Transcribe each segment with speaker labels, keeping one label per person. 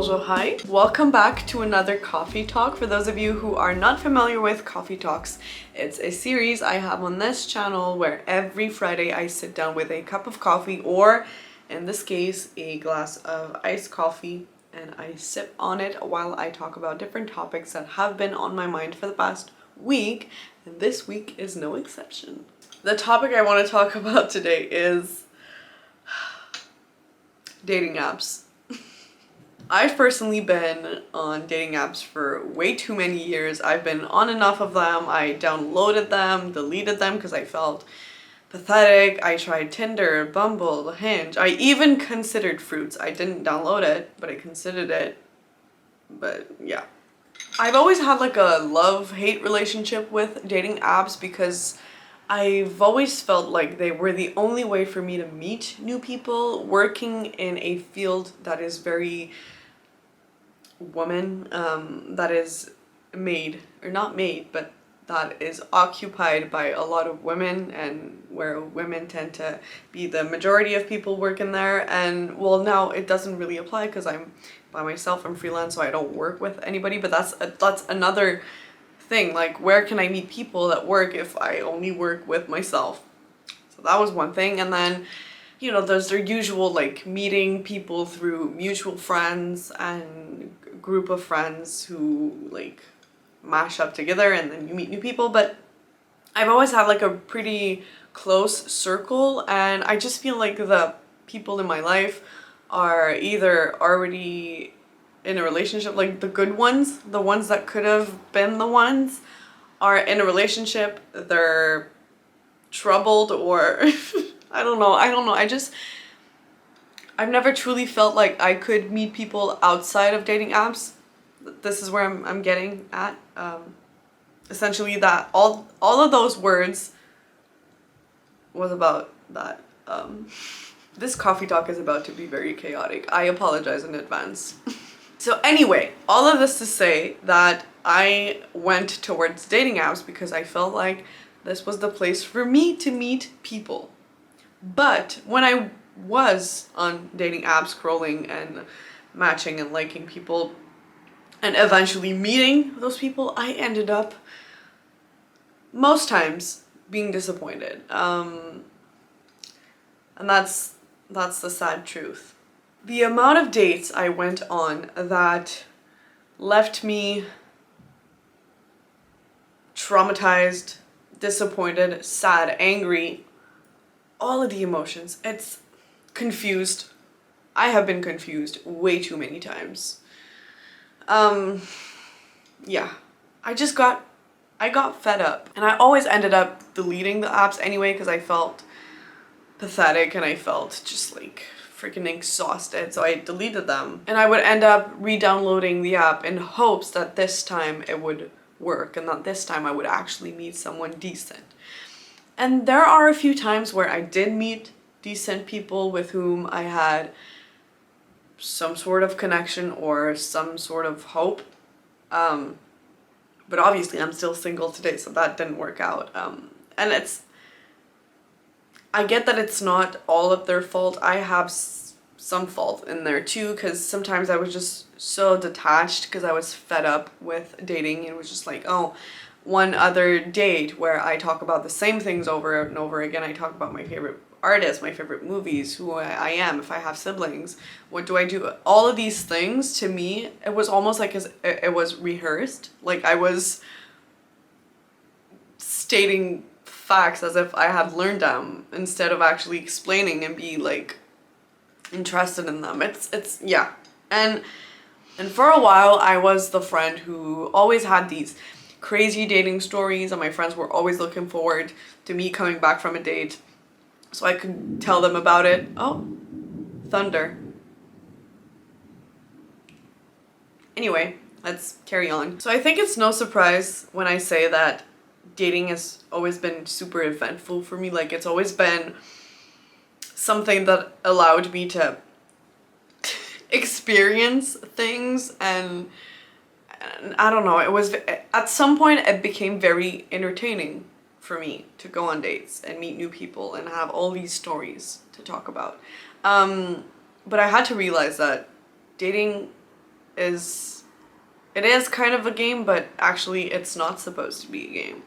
Speaker 1: Bonjour, hi. Welcome back to another coffee talk. For those of you who are not familiar with coffee talks, it's a series I have on this channel where every Friday I sit down with a cup of coffee, or in this case, a glass of iced coffee, and I sip on it while I talk about different topics that have been on my mind for the past week, and this week is no exception. The topic I want to talk about today is dating apps. I've personally been on dating apps for way too many years. I've been on enough of them. I downloaded them, deleted them because I felt pathetic. I tried Tinder, Bumble, Hinge. I even considered Fruits. I didn't download it, but I considered it. But yeah. I've always had like a love-hate relationship with dating apps because I've always felt like they were the only way for me to meet new people working in a field that is very woman, that is made, or not made, but that is occupied by a lot of women, and where women tend to be the majority of people working there. And well, now it doesn't really apply because I'm by myself, I'm freelance, so I don't work with anybody, but that's another thing. Like, where can I meet people that work if I only work with myself? So that was one thing. And then, you know, there's their usual like meeting people through mutual friends and group of friends who like mash up together and then you meet new people. But I've always had like a pretty close circle, and I just feel like the people in my life are either already in a relationship, like the good ones, the ones that could have been the ones, are in a relationship, they're troubled, or I don't know. I've never truly felt like I could meet people outside of dating apps. This is where I'm getting at. Essentially that all of those words was about that. This coffee talk is about to be very chaotic. I apologize in advance. So anyway, all of this to say that I went towards dating apps because I felt like this was the place for me to meet people. But when I was on dating apps, scrolling and matching and liking people and eventually meeting those people, I ended up most times being disappointed. And that's the sad truth. The amount of dates I went on that left me traumatized, disappointed, sad, angry, all of the emotions. It's confused. I have been confused way too many times. Yeah, I got fed up, and I always ended up deleting the apps anyway because I felt pathetic and I felt just like freaking exhausted, so I deleted them. And I would end up re-downloading the app in hopes that this time it would work and that this time I would actually meet someone decent. And there are a few times where I did meet decent people with whom I had some sort of connection or some sort of hope. But obviously I'm still single today, so that didn't work out. And I get that it's not all of their fault. I have some fault in there too, because sometimes I was just so detached because I was fed up with dating. It was just like, oh, one other date where I talk about the same things over and over again. I talk about my favorite artists, my favorite movies, who I am, if I have siblings, what do I do? All of these things, to me, it was almost like it was rehearsed. Like I was stating facts as if I had learned them instead of actually explaining and be like interested in them. It's yeah. And for a while I was the friend who always had these crazy dating stories, and my friends were always looking forward to me coming back from a date so I could tell them about it. Oh, thunder. Anyway, let's carry on. So I think it's no surprise when I say that dating has always been super eventful for me. Like, it's always been something that allowed me to experience things, and I don't know, it was, at some point it became very entertaining for me to go on dates and meet new people and have all these stories to talk about. But I had to realize that dating is, it is kind of a game, but actually it's not supposed to be a game.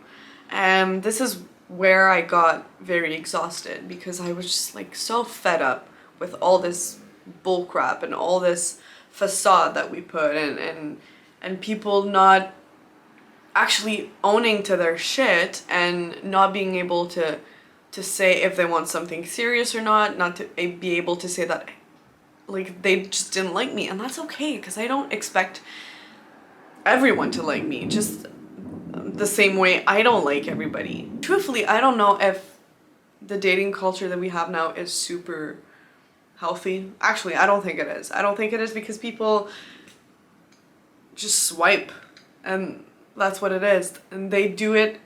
Speaker 1: And this is where I got very exhausted because I was just like so fed up with all this bullcrap and all this facade that we put in, and people not actually owning to their shit and not being able to say if they want something serious or not to be able to say that like they just didn't like me, and that's okay because I don't expect everyone to like me just the same way I don't like everybody. Truthfully, I don't know if the dating culture that we have now is super healthy. Actually, I don't think it is. I don't think it is because people just swipe and that's what it is. And they do it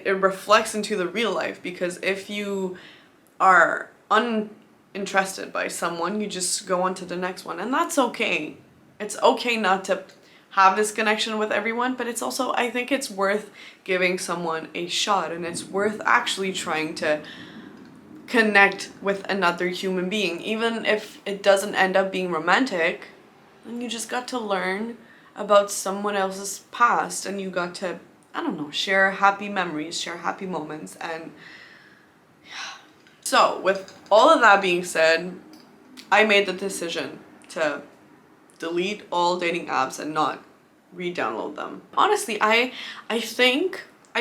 Speaker 1: reflects into the real life, because if you are uninterested by someone, you just go on to the next one, and that's okay. It's okay not to have this connection with everyone, but it's also, I think it's worth giving someone a shot, and it's worth actually trying to connect with another human being. Even if it doesn't end up being romantic, then you just got to learn about someone else's past, and you got to, I don't know, share happy memories, share happy moments. And yeah. So with all of that being said, I made the decision to delete all dating apps and not re-download them. Honestly, I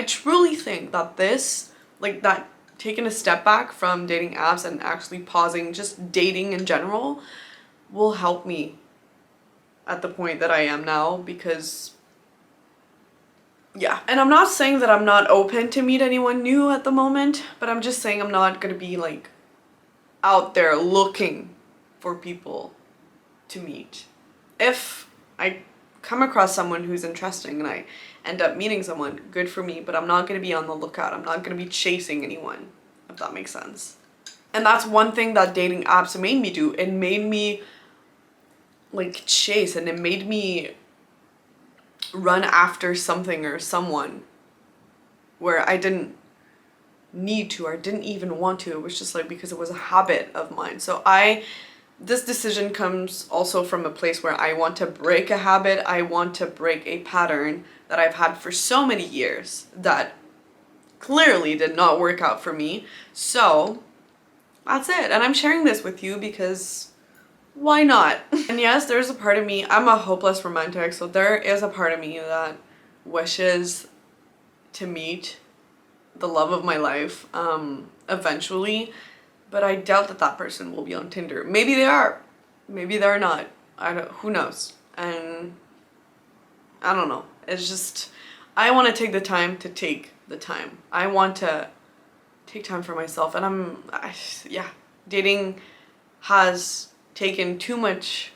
Speaker 1: truly think that this, like that, taking a step back from dating apps and actually pausing just dating in general will help me at the point that I am now, because yeah. And I'm not saying that I'm not open to meet anyone new at the moment, but I'm just saying I'm not gonna be like out there looking for people to meet. If I come across someone who's interesting and I end up meeting someone, good for me, but I'm not gonna be on the lookout. I'm not gonna be chasing anyone, if that makes sense. And that's one thing that dating apps made me do. It made me like chase, and it made me run after something or someone where I didn't need to or didn't even want to. It was just like because it was a habit of mine. So this decision comes also from a place where I want to break a habit. I want to break a pattern that I've had for so many years that clearly did not work out for me. So that's it. And I'm sharing this with you because why not? And yes, there's a part of me, I'm a hopeless romantic, so there is a part of me that wishes to meet the love of my life eventually, but I doubt that that person will be on Tinder. Maybe they are, maybe they're not. Who knows? And I don't know. It's just, I want to take the time to take the time. I want to take time for myself, and yeah, dating has taken too much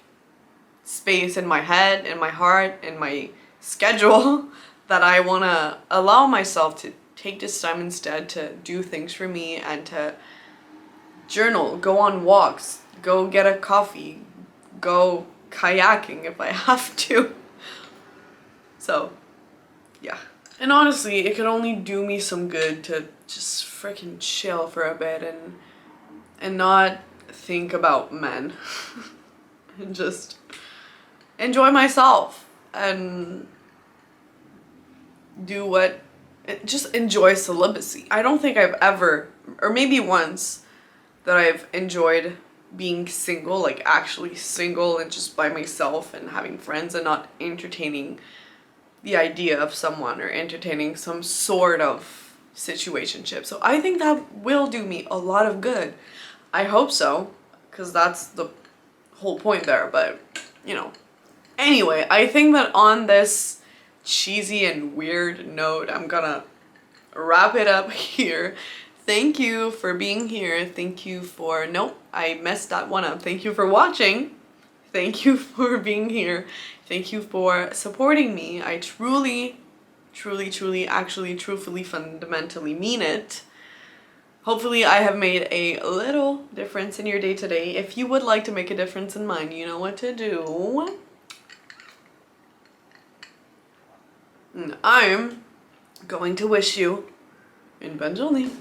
Speaker 1: space in my head, in my heart, in my schedule that I want to allow myself to take this time instead to do things for me and to journal, go on walks, go get a coffee, go kayaking if I have to. So, yeah. And honestly, it could only do me some good to just freaking chill for a bit and not think about men and just enjoy myself and just enjoy celibacy. I don't think I've ever, or maybe once, that I've enjoyed being single, like actually single and just by myself and having friends and not entertaining the idea of someone or entertaining some sort of situationship. So I think that will do me a lot of good. I hope so, because that's the whole point there, but you know. Anyway, I think that on this cheesy and weird note, I'm gonna wrap it up here. Thank you for being here. Thank you for, nope, I messed that one up. Thank you for watching. Thank you for being here. Thank you for supporting me. I truly, actually, truthfully, fundamentally mean it. Hopefully I have made a little difference in your day-to-day. If you would like to make a difference in mine, you know what to do. And I'm going to wish you une bonne journée.